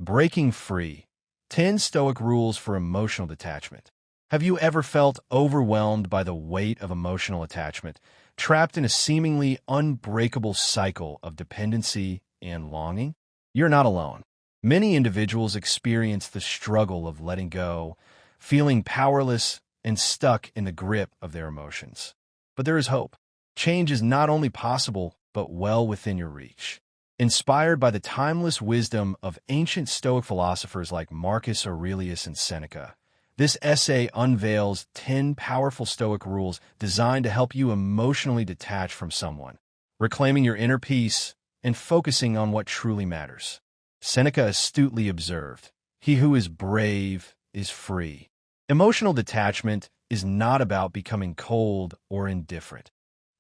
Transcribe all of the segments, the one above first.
Breaking free. 10 Stoic rules for emotional detachment. Have you ever felt overwhelmed by the weight of emotional attachment, trapped in a seemingly unbreakable cycle of dependency and longing? You're not alone. Many individuals experience the struggle of letting go, feeling powerless and stuck in the grip of their emotions. But there is hope. Change is not only possible, but well within your reach. Inspired by the timeless wisdom of ancient Stoic philosophers like Marcus Aurelius and Seneca, this essay unveils 10 powerful Stoic rules designed to help you emotionally detach from someone, reclaiming your inner peace and focusing on what truly matters. Seneca astutely observed, "He who is brave is free." Emotional detachment is not about becoming cold or indifferent.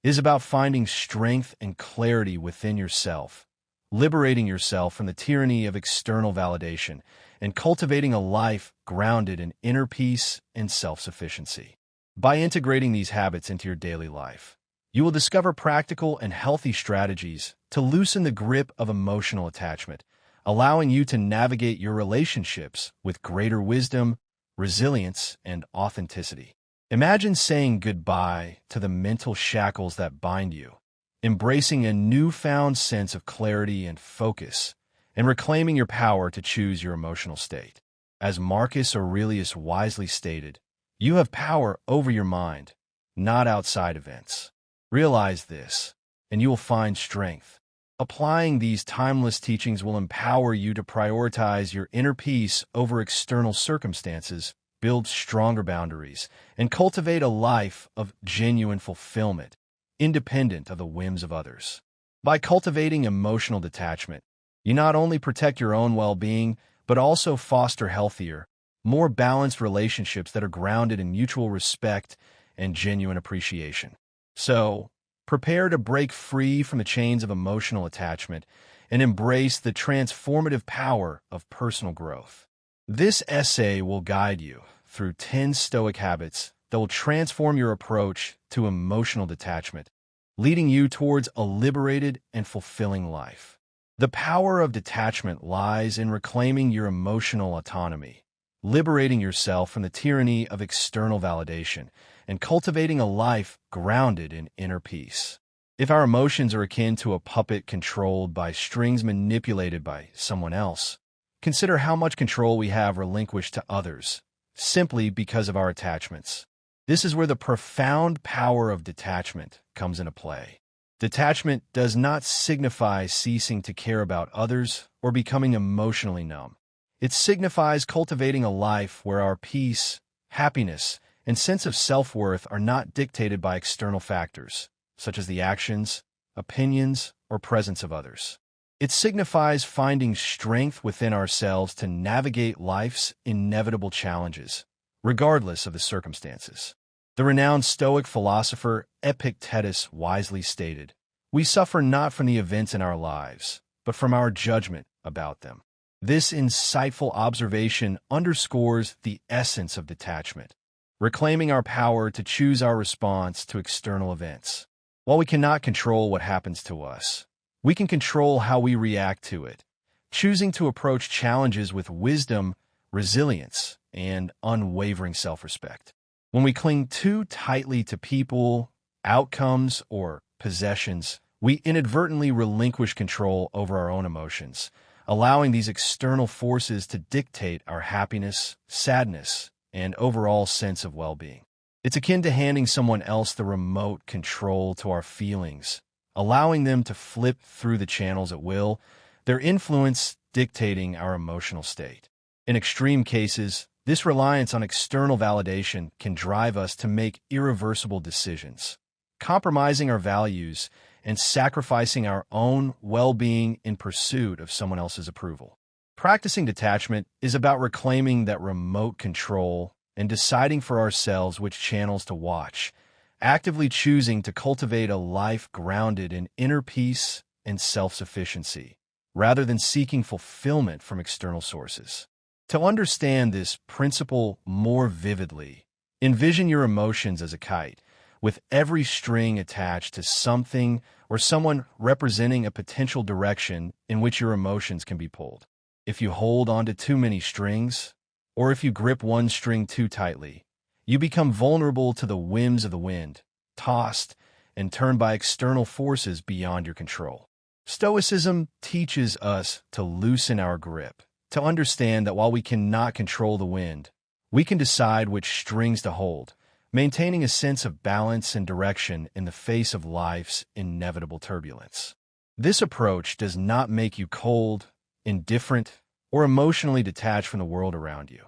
It is about finding strength and clarity within yourself, liberating yourself from the tyranny of external validation, and cultivating a life grounded in inner peace and self-sufficiency. By integrating these habits into your daily life, you will discover practical and healthy strategies to loosen the grip of emotional attachment, allowing you to navigate your relationships with greater wisdom, resilience, and authenticity. Imagine saying goodbye to the mental shackles that bind you, embracing a newfound sense of clarity and focus, and reclaiming your power to choose your emotional state. As Marcus Aurelius wisely stated, "You have power over your mind, not outside events." Realize this, and you will find strength. Applying these timeless teachings will empower you to prioritize your inner peace over external circumstances, build stronger boundaries, and cultivate a life of genuine fulfillment, independent of the whims of others. By cultivating emotional detachment, you not only protect your own well-being, but also foster healthier, more balanced relationships that are grounded in mutual respect and genuine appreciation. So, prepare to break free from the chains of emotional attachment and embrace the transformative power of personal growth. This essay will guide you through 10 Stoic habits that will transform your approach to emotional detachment, leading you towards a liberated and fulfilling life. The power of detachment lies in reclaiming your emotional autonomy, liberating yourself from the tyranny of external validation, and cultivating a life grounded in inner peace. If our emotions are akin to a puppet controlled by strings manipulated by someone else, consider how much control we have relinquished to others, simply because of our attachments. This is where the profound power of detachment comes into play. Detachment does not signify ceasing to care about others or becoming emotionally numb. It signifies cultivating a life where our peace, happiness, and sense of self-worth are not dictated by external factors, such as the actions, opinions, or presence of others. It signifies finding strength within ourselves to navigate life's inevitable challenges, regardless of the circumstances. The renowned Stoic philosopher Epictetus wisely stated, "We suffer not from the events in our lives, but from our judgment about them." This insightful observation underscores the essence of detachment, reclaiming our power to choose our response to external events. While we cannot control what happens to us, we can control how we react to it, choosing to approach challenges with wisdom, resilience, and unwavering self-respect. When we cling too tightly to people, outcomes, or possessions, we inadvertently relinquish control over our own emotions, allowing these external forces to dictate our happiness, sadness, and overall sense of well-being. It's akin to handing someone else the remote control to our feelings, allowing them to flip through the channels at will, their influence dictating our emotional state. In extreme cases, this reliance on external validation can drive us to make irreversible decisions, compromising our values and sacrificing our own well-being in pursuit of someone else's approval. Practicing detachment is about reclaiming that remote control and deciding for ourselves which channels to watch, actively choosing to cultivate a life grounded in inner peace and self-sufficiency, rather than seeking fulfillment from external sources. To understand this principle more vividly, envision your emotions as a kite, with every string attached to something or someone representing a potential direction in which your emotions can be pulled. If you hold onto too many strings, or if you grip one string too tightly, you become vulnerable to the whims of the wind, tossed and turned by external forces beyond your control. Stoicism teaches us to loosen our grip, to understand that while we cannot control the wind, we can decide which strings to hold, maintaining a sense of balance and direction in the face of life's inevitable turbulence. This approach does not make you cold, indifferent, or emotionally detached from the world around you.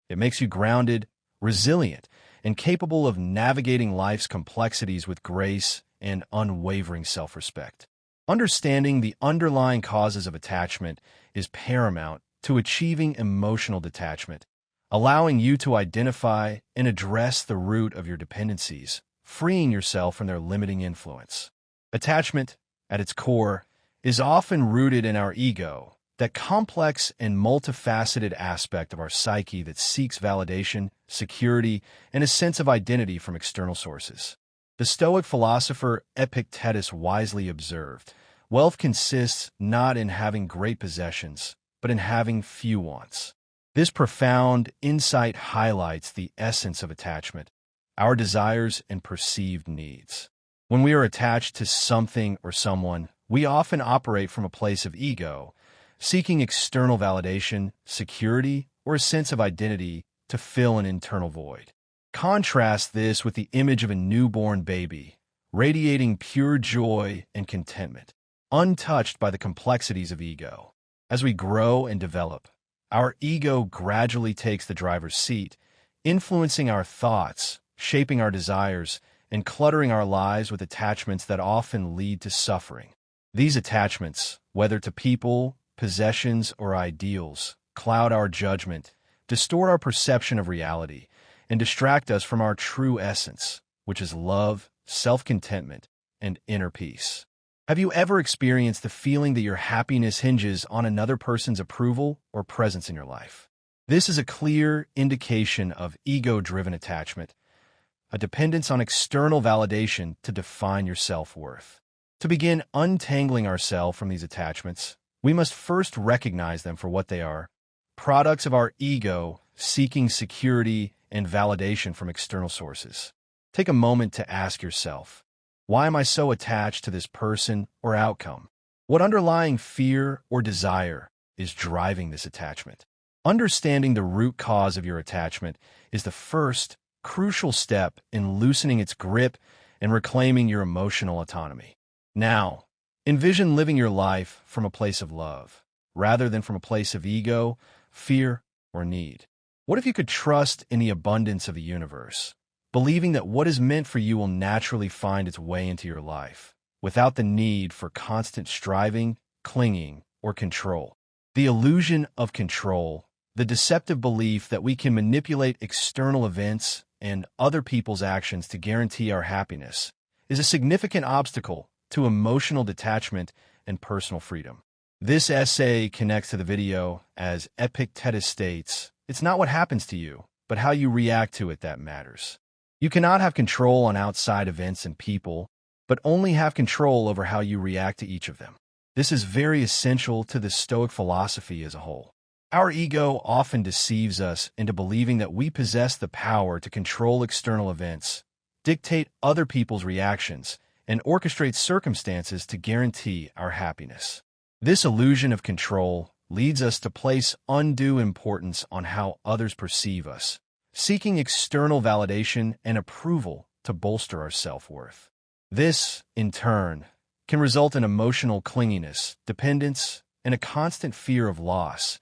It makes you grounded, resilient, and capable of navigating life's complexities with grace and unwavering self-respect. Understanding the underlying causes of attachment is paramount to achieving emotional detachment, allowing you to identify and address the root of your dependencies, freeing yourself from their limiting influence. Attachment, at its core, is often rooted in our ego, that complex and multifaceted aspect of our psyche that seeks validation, security, and a sense of identity from external sources. The Stoic philosopher Epictetus wisely observed, "Wealth consists not in having great possessions, but in having few wants." This profound insight highlights the essence of attachment, our desires and perceived needs. When we are attached to something or someone, we often operate from a place of ego, seeking external validation, security, or a sense of identity to fill an internal void. Contrast this with the image of a newborn baby, radiating pure joy and contentment, untouched by the complexities of ego. As we grow and develop, our ego gradually takes the driver's seat, influencing our thoughts, shaping our desires, and cluttering our lives with attachments that often lead to suffering. These attachments, whether to people, possessions, or ideals, cloud our judgment, distort our perception of reality, and distract us from our true essence, which is love, self-contentment, and inner peace. Have you ever experienced the feeling that your happiness hinges on another person's approval or presence in your life? This is a clear indication of ego-driven attachment, a dependence on external validation to define your self-worth. To begin untangling ourselves from these attachments, we must first recognize them for what they are: products of our ego seeking security and validation from external sources. Take a moment to ask yourself, why am I so attached to this person or outcome? What underlying fear or desire is driving this attachment? Understanding the root cause of your attachment is the first crucial step in loosening its grip and reclaiming your emotional autonomy. Now, envision living your life from a place of love, rather than from a place of ego, fear, or need. What if you could trust in the abundance of the universe, believing that what is meant for you will naturally find its way into your life, without the need for constant striving, clinging, or control? The illusion of control, the deceptive belief that we can manipulate external events and other people's actions to guarantee our happiness, is a significant obstacle to emotional detachment and personal freedom. This essay connects to the video as Epictetus states, "It's not what happens to you, but how you react to it that matters." You cannot have control on outside events and people, but only have control over how you react to each of them. This is very essential to the Stoic philosophy as a whole. Our ego often deceives us into believing that we possess the power to control external events, dictate other people's reactions, and orchestrate circumstances to guarantee our happiness. This illusion of control leads us to place undue importance on how others perceive us, seeking external validation and approval to bolster our self-worth. This, in turn, can result in emotional clinginess, dependence, and a constant fear of loss,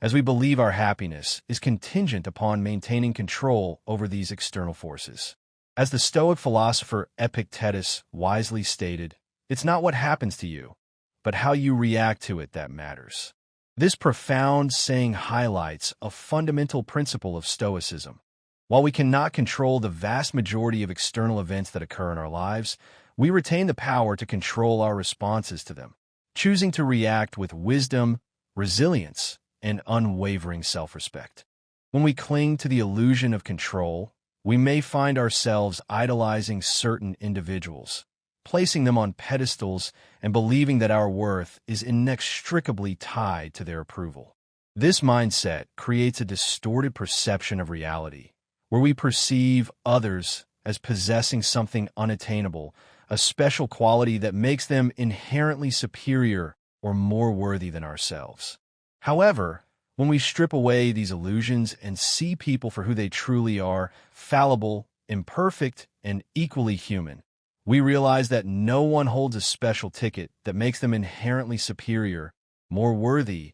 as we believe our happiness is contingent upon maintaining control over these external forces. As the Stoic philosopher Epictetus wisely stated, "It's not what happens to you, but how you react to it that matters." This profound saying highlights a fundamental principle of Stoicism. While we cannot control the vast majority of external events that occur in our lives, we retain the power to control our responses to them, choosing to react with wisdom, resilience, and unwavering self-respect. When we cling to the illusion of control, we may find ourselves idolizing certain individuals, placing them on pedestals and believing that our worth is inextricably tied to their approval. This mindset creates a distorted perception of reality, where we perceive others as possessing something unattainable, a special quality that makes them inherently superior or more worthy than ourselves. However, when we strip away these illusions and see people for who they truly are, fallible, imperfect, and equally human, we realize that no one holds a special ticket that makes them inherently superior, more worthy,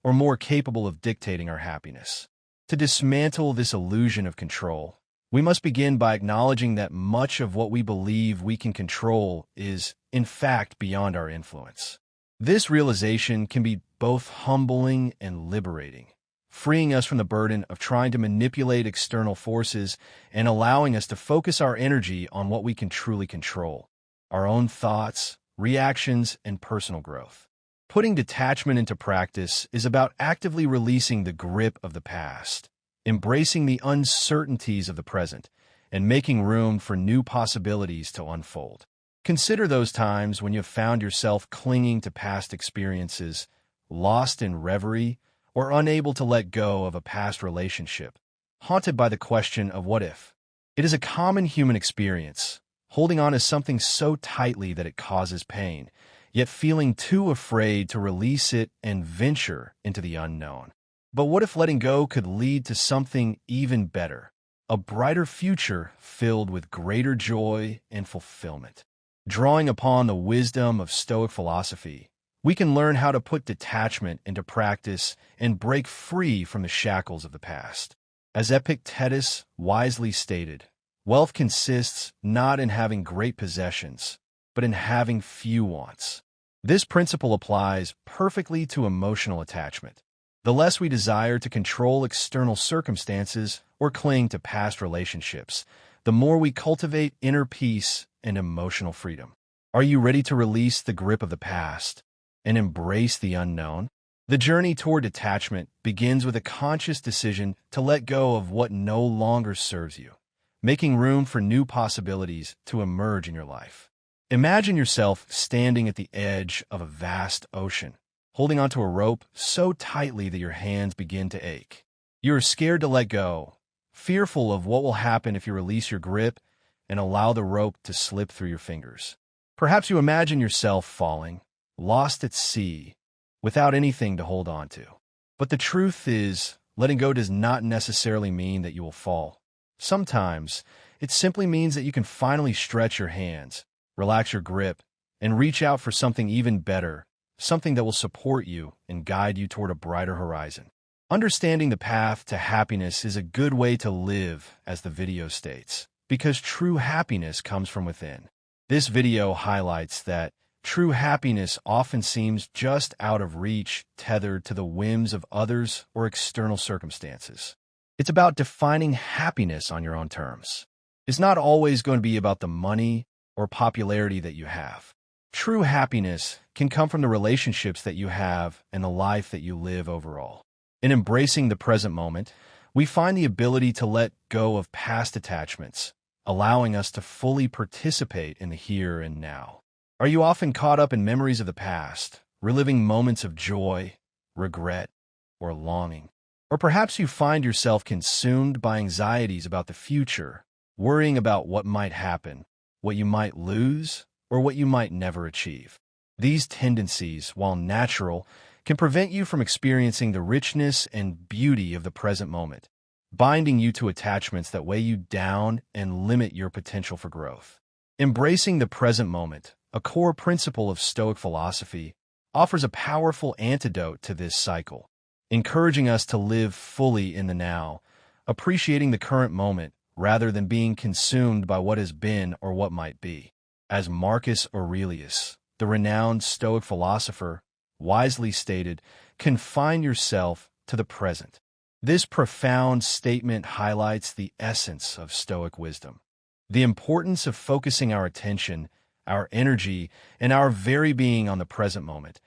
or more capable of dictating our happiness. To dismantle this illusion of control, we must begin by acknowledging that much of what we believe we can control is, in fact, beyond our influence. This realization can be both humbling and liberating, freeing us from the burden of trying to manipulate external forces and allowing us to focus our energy on what we can truly control: our own thoughts, reactions, and personal growth. Putting detachment into practice is about actively releasing the grip of the past, embracing the uncertainties of the present, and making room for new possibilities to unfold. Consider those times when you have found yourself clinging to past experiences, lost in reverie, or unable to let go of a past relationship, haunted by the question of what if. It is a common human experience, holding on to something so tightly that it causes pain, yet feeling too afraid to release it and venture into the unknown. But what if letting go could lead to something even better, a brighter future filled with greater joy and fulfillment? Drawing upon the wisdom of Stoic philosophy, we can learn how to put detachment into practice and break free from the shackles of the past. As Epictetus wisely stated, wealth consists not in having great possessions, but in having few wants. This principle applies perfectly to emotional attachment. The less we desire to control external circumstances or cling to past relationships, the more we cultivate inner peace and emotional freedom. Are you ready to release the grip of the past and embrace the unknown? The journey toward detachment begins with a conscious decision to let go of what no longer serves you, making room for new possibilities to emerge in your life. Imagine yourself standing at the edge of a vast ocean, holding onto a rope so tightly that your hands begin to ache. You are scared to let go, fearful of what will happen if you release your grip and allow the rope to slip through your fingers. Perhaps you imagine yourself falling, lost at sea, without anything to hold on to. But the truth is, letting go does not necessarily mean that you will fall. Sometimes, it simply means that you can finally stretch your hands, relax your grip, and reach out for something even better, something that will support you and guide you toward a brighter horizon. Understanding the path to happiness is a good way to live, as the video states, because true happiness comes from within. This video highlights that true happiness often seems just out of reach, tethered to the whims of others or external circumstances. It's about defining happiness on your own terms. It's not always going to be about the money or popularity that you have. True happiness can come from the relationships that you have and the life that you live overall. In embracing the present moment, we find the ability to let go of past attachments, allowing us to fully participate in the here and now. Are you often caught up in memories of the past, reliving moments of joy, regret, or longing? Or perhaps you find yourself consumed by anxieties about the future, worrying about what might happen, what you might lose, or what you might never achieve. These tendencies, while natural, can prevent you from experiencing the richness and beauty of the present moment, binding you to attachments that weigh you down and limit your potential for growth. Embracing the present moment, a core principle of Stoic philosophy, offers a powerful antidote to this cycle, encouraging us to live fully in the now, appreciating the current moment rather than being consumed by what has been or what might be. As Marcus Aurelius, the renowned Stoic philosopher, wisely stated, confine yourself to the present. This profound statement highlights the essence of Stoic wisdom, the importance of focusing our attention, our energy, and our very being on the present moment,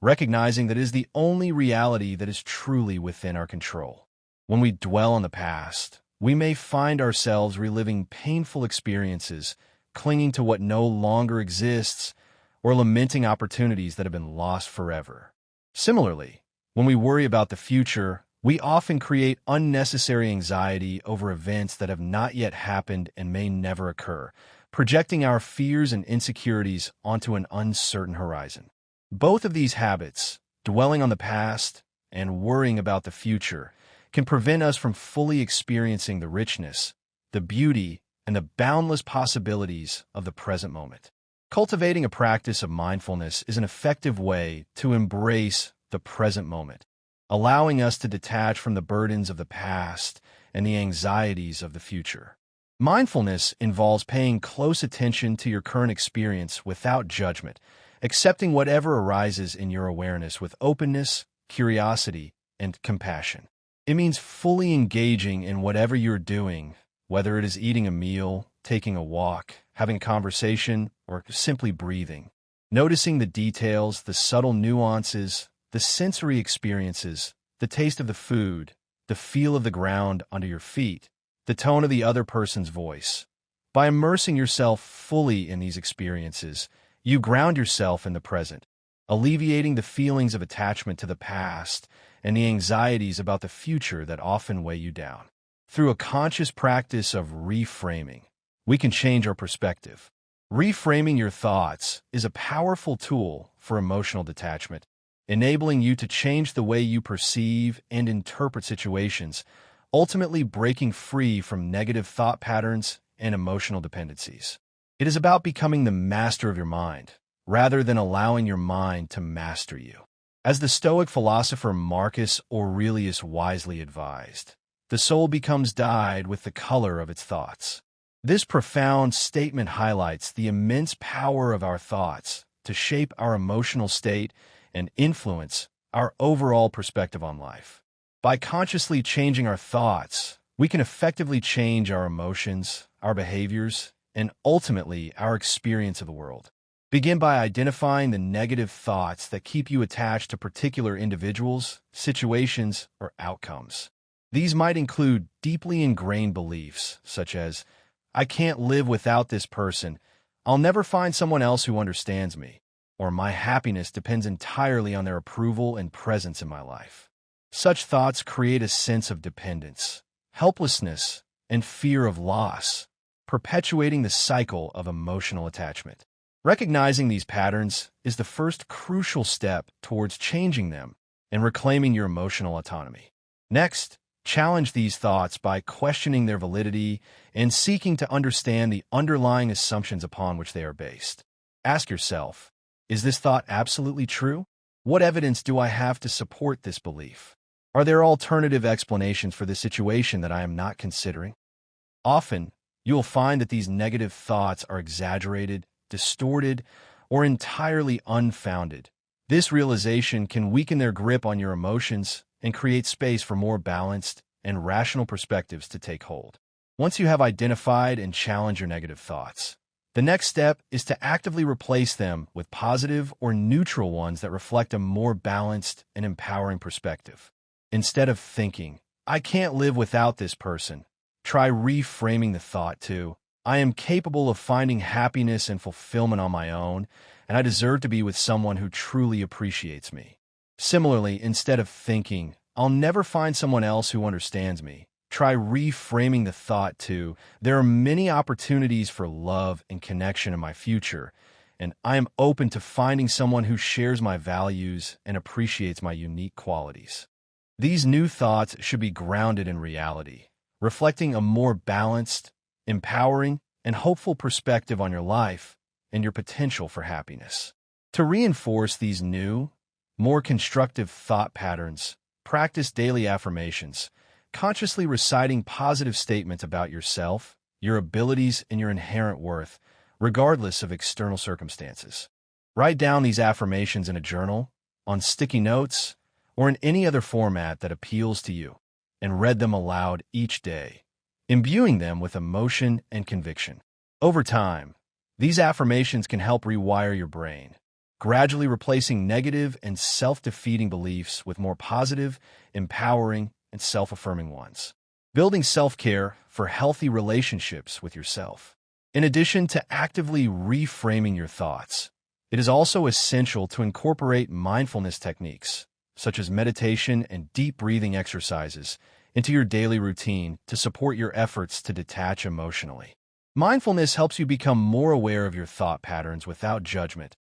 recognizing that it is the only reality that is truly within our control. When we dwell on the past, we may find ourselves reliving painful experiences, clinging to what no longer exists, or lamenting opportunities that have been lost forever. Similarly, When we worry about the future, we often create unnecessary anxiety over events that have not yet happened and may never occur, projecting our fears and insecurities onto an uncertain horizon. Both of these habits, dwelling on the past and worrying about the future, can prevent us from fully experiencing the richness, the beauty, and the boundless possibilities of the present moment. Cultivating a practice of mindfulness is an effective way to embrace the present moment, allowing us to detach from the burdens of the past and the anxieties of the future. Mindfulness involves paying close attention to your current experience without judgment, accepting whatever arises in your awareness with openness, curiosity, and compassion. It means fully engaging in whatever you're doing, whether it is eating a meal, taking a walk, having a conversation, or simply breathing. Noticing the details, the subtle nuances, the sensory experiences, the taste of the food, the feel of the ground under your feet, the tone of the other person's voice. By immersing yourself fully in these experiences, you ground yourself in the present, alleviating the feelings of attachment to the past and the anxieties about the future that often weigh you down. Through a conscious practice of reframing, we can change our perspective. Reframing your thoughts is a powerful tool for emotional detachment, enabling you to change the way you perceive and interpret situations, ultimately breaking free from negative thought patterns and emotional dependencies. It is about becoming the master of your mind, rather than allowing your mind to master you. As the Stoic philosopher Marcus Aurelius wisely advised, the soul becomes dyed with the color of its thoughts. This profound statement highlights the immense power of our thoughts to shape our emotional state and influence our overall perspective on life. By consciously changing our thoughts, we can effectively change our emotions, our behaviors, and ultimately our experience of the world. Begin by identifying the negative thoughts that keep you attached to particular individuals, situations, or outcomes. These might include deeply ingrained beliefs, such as, "I can't live without this person," "I'll never find someone else who understands me," or "My happiness depends entirely on their approval and presence in my life." Such thoughts create a sense of dependence, helplessness, and fear of loss, perpetuating the cycle of emotional attachment. Recognizing these patterns is the first crucial step towards changing them and reclaiming your emotional autonomy. Next, challenge these thoughts by questioning their validity and seeking to understand the underlying assumptions upon which they are based. Ask yourself, is this thought absolutely true? What evidence do I have to support this belief? Are there alternative explanations for this situation that I am not considering? Often, you will find that these negative thoughts are exaggerated, distorted, or entirely unfounded. This realization can weaken their grip on your emotions and create space for more balanced and rational perspectives to take hold. Once you have identified and challenged your negative thoughts, the next step is to actively replace them with positive or neutral ones that reflect a more balanced and empowering perspective. Instead of thinking, "I can't live without this person," try reframing the thought to, "I am capable of finding happiness and fulfillment on my own, and I deserve to be with someone who truly appreciates me." Similarly, instead of thinking, "I'll never find someone else who understands me," try reframing the thought to, "There are many opportunities for love and connection in my future, and I am open to finding someone who shares my values and appreciates my unique qualities." These new thoughts should be grounded in reality, reflecting a more balanced, empowering, and hopeful perspective on your life and your potential for happiness. To reinforce these new, more constructive thought patterns, practice daily affirmations, consciously reciting positive statements about yourself, your abilities, and your inherent worth, regardless of external circumstances. Write down these affirmations in a journal, on sticky notes, or in any other format that appeals to you, and read them aloud each day, imbuing them with emotion and conviction. Over time, these affirmations can help rewire your brain, gradually replacing negative and self-defeating beliefs with more positive, empowering, and self-affirming ones. Building self-care for healthy relationships with yourself. In addition to actively reframing your thoughts, it is also essential to incorporate mindfulness techniques, such as meditation and deep breathing exercises, into your daily routine to support your efforts to detach emotionally. Mindfulness helps you become more aware of your thought patterns without judgment,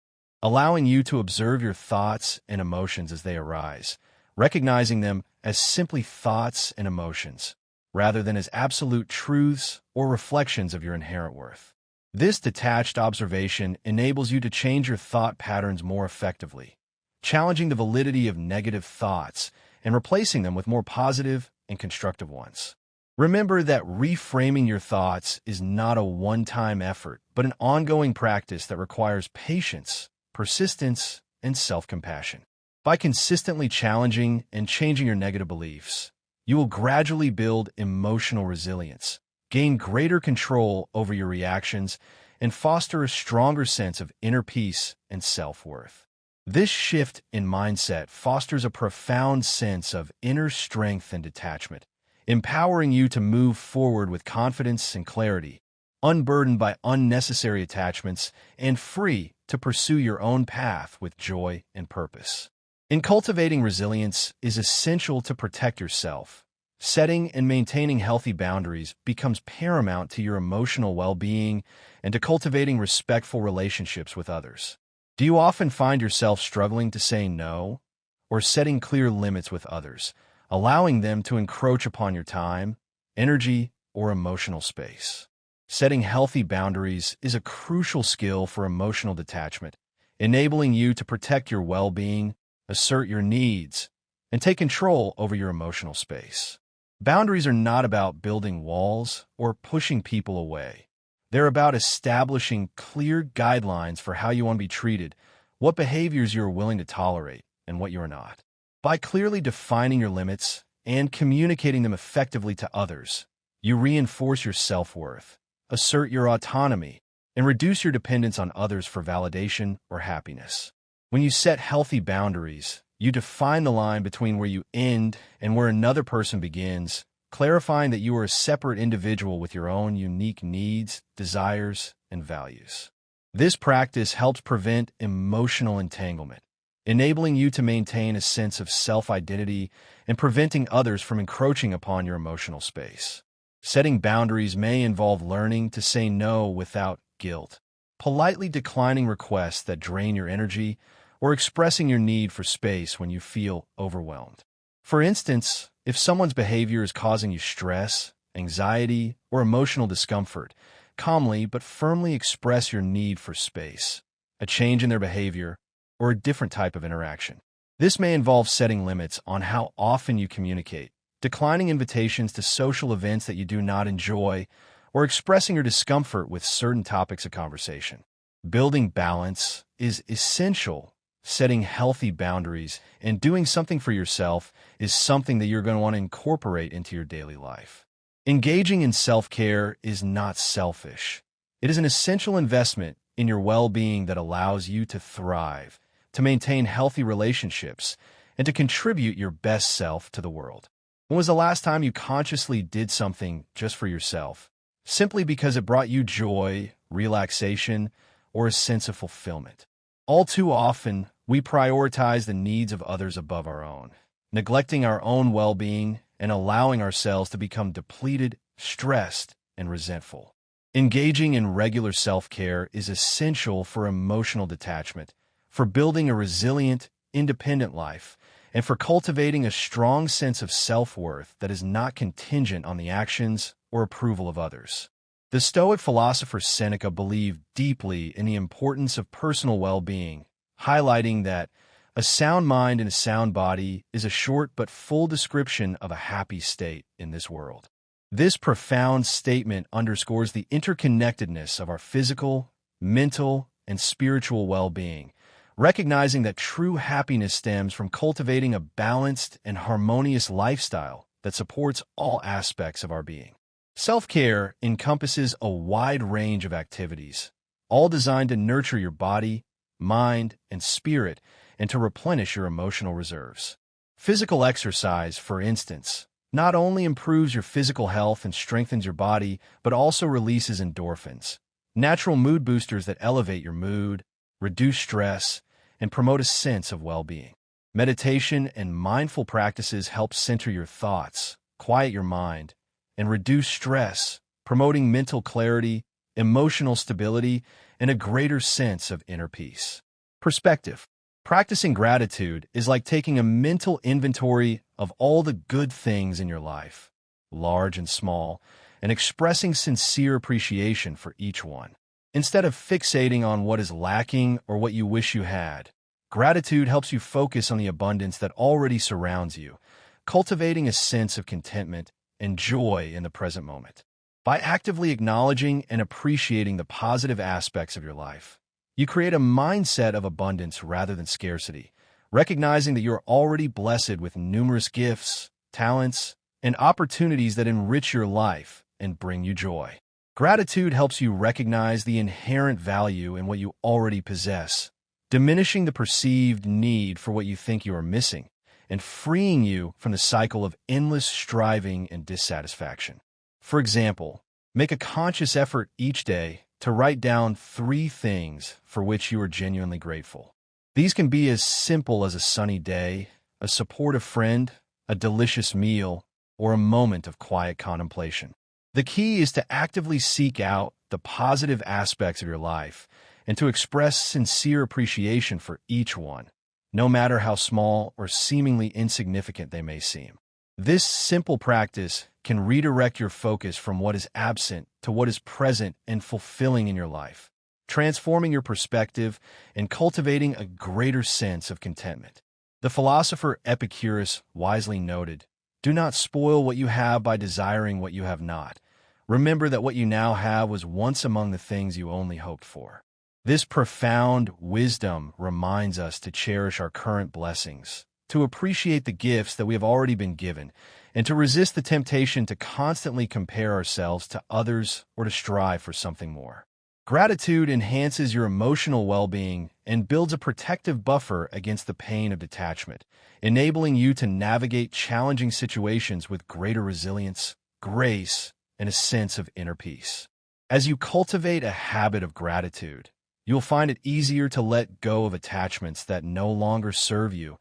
allowing you to observe your thoughts and emotions as they arise, recognizing them as simply thoughts and emotions, rather than as absolute truths or reflections of your inherent worth. This detached observation enables you to change your thought patterns more effectively, challenging the validity of negative thoughts and replacing them with more positive and constructive ones. Remember that reframing your thoughts is not a one-time effort, but an ongoing practice that requires patience, persistence, and self-compassion. By consistently challenging and changing your negative beliefs, you will gradually build emotional resilience, gain greater control over your reactions, and foster a stronger sense of inner peace and self-worth. This shift in mindset fosters a profound sense of inner strength and detachment, empowering you to move forward with confidence and clarity, unburdened by unnecessary attachments, and free to pursue your own path with joy and purpose. In cultivating resilience is essential to protect yourself. Setting and maintaining healthy boundaries becomes paramount to your emotional well-being and to cultivating respectful relationships with others. Do you often find yourself struggling to say no or setting clear limits with others, allowing them to encroach upon your time, energy, or emotional space? Setting healthy boundaries is a crucial skill for emotional detachment, enabling you to protect your well-being, assert your needs, and take control over your emotional space. Boundaries are not about building walls or pushing people away. They're about establishing clear guidelines for how you want to be treated, what behaviors you're willing to tolerate, and what you're not. By clearly defining your limits and communicating them effectively to others, you reinforce your self-worth, assert your autonomy, and reduce your dependence on others for validation or happiness. When you set healthy boundaries, you define the line between where you end and where another person begins, clarifying that you are a separate individual with your own unique needs, desires, and values. This practice helps prevent emotional entanglement, enabling you to maintain a sense of self-identity and preventing others from encroaching upon your emotional space. Setting boundaries may involve learning to say no without guilt, politely declining requests that drain your energy, or expressing your need for space when you feel overwhelmed. For instance, if someone's behavior is causing you stress, anxiety, or emotional discomfort, calmly but firmly express your need for space, a change in their behavior, or a different type of interaction. This may involve setting limits on how often you communicate, declining invitations to social events that you do not enjoy, or expressing your discomfort with certain topics of conversation. Building balance is essential. Setting healthy boundaries and doing something for yourself is something that you're going to want to incorporate into your daily life. Engaging in self-care is not selfish. It is an essential investment in your well-being that allows you to thrive, to maintain healthy relationships, and to contribute your best self to the world. When was the last time you consciously did something just for yourself, simply because it brought you joy, relaxation, or a sense of fulfillment? All too often, we prioritize the needs of others above our own, neglecting our own well-being and allowing ourselves to become depleted, stressed, and resentful. Engaging in regular self-care is essential for emotional detachment, for building a resilient, independent life, and for cultivating a strong sense of self-worth that is not contingent on the actions or approval of others. The Stoic philosopher Seneca believed deeply in the importance of personal well-being, highlighting that a sound mind and a sound body is a short but full description of a happy state in this world. This profound statement underscores the interconnectedness of our physical, mental, and spiritual well-being, recognizing that true happiness stems from cultivating a balanced and harmonious lifestyle that supports all aspects of our being. Self-care encompasses a wide range of activities, all designed to nurture your body, mind, and spirit, and to replenish your emotional reserves. Physical exercise, for instance, not only improves your physical health and strengthens your body, but also releases endorphins, natural mood boosters that elevate your mood, reduce stress, and promote a sense of well-being. Meditation and mindful practices help center your thoughts, quiet your mind, and reduce stress, promoting mental clarity, emotional stability, and a greater sense of inner peace. Perspective. Practicing gratitude is like taking a mental inventory of all the good things in your life, large and small, and expressing sincere appreciation for each one. Instead of fixating on what is lacking or what you wish you had, gratitude helps you focus on the abundance that already surrounds you, cultivating a sense of contentment and joy in the present moment. By actively acknowledging and appreciating the positive aspects of your life, you create a mindset of abundance rather than scarcity, recognizing that you are already blessed with numerous gifts, talents, and opportunities that enrich your life and bring you joy. Gratitude helps you recognize the inherent value in what you already possess, diminishing the perceived need for what you think you are missing, and freeing you from the cycle of endless striving and dissatisfaction. For example, make a conscious effort each day to write down 3 things for which you are genuinely grateful. These can be as simple as a sunny day, a supportive friend, a delicious meal, or a moment of quiet contemplation. The key is to actively seek out the positive aspects of your life and to express sincere appreciation for each one, no matter how small or seemingly insignificant they may seem. This simple practice can redirect your focus from what is absent to what is present and fulfilling in your life, transforming your perspective and cultivating a greater sense of contentment. The philosopher Epicurus wisely noted, "Do not spoil what you have by desiring what you have not. Remember that what you now have was once among the things you only hoped for." This profound wisdom reminds us to cherish our current blessings, to appreciate the gifts that we have already been given, and to resist the temptation to constantly compare ourselves to others or to strive for something more. Gratitude enhances your emotional well-being and builds a protective buffer against the pain of detachment, enabling you to navigate challenging situations with greater resilience, grace, and a sense of inner peace. As you cultivate a habit of gratitude, you'll find it easier to let go of attachments that no longer serve you,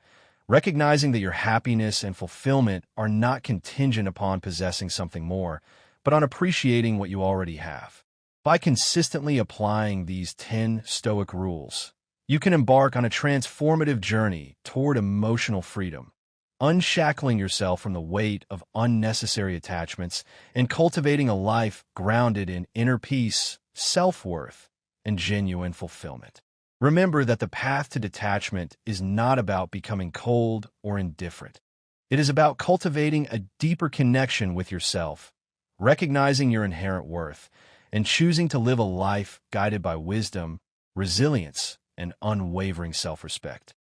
recognizing that your happiness and fulfillment are not contingent upon possessing something more, but on appreciating what you already have. By consistently applying these 10 Stoic rules, you can embark on a transformative journey toward emotional freedom, unshackling yourself from the weight of unnecessary attachments and cultivating a life grounded in inner peace, self-worth, and genuine fulfillment. Remember that the path to detachment is not about becoming cold or indifferent. It is about cultivating a deeper connection with yourself, recognizing your inherent worth, and choosing to live a life guided by wisdom, resilience, and unwavering self-respect.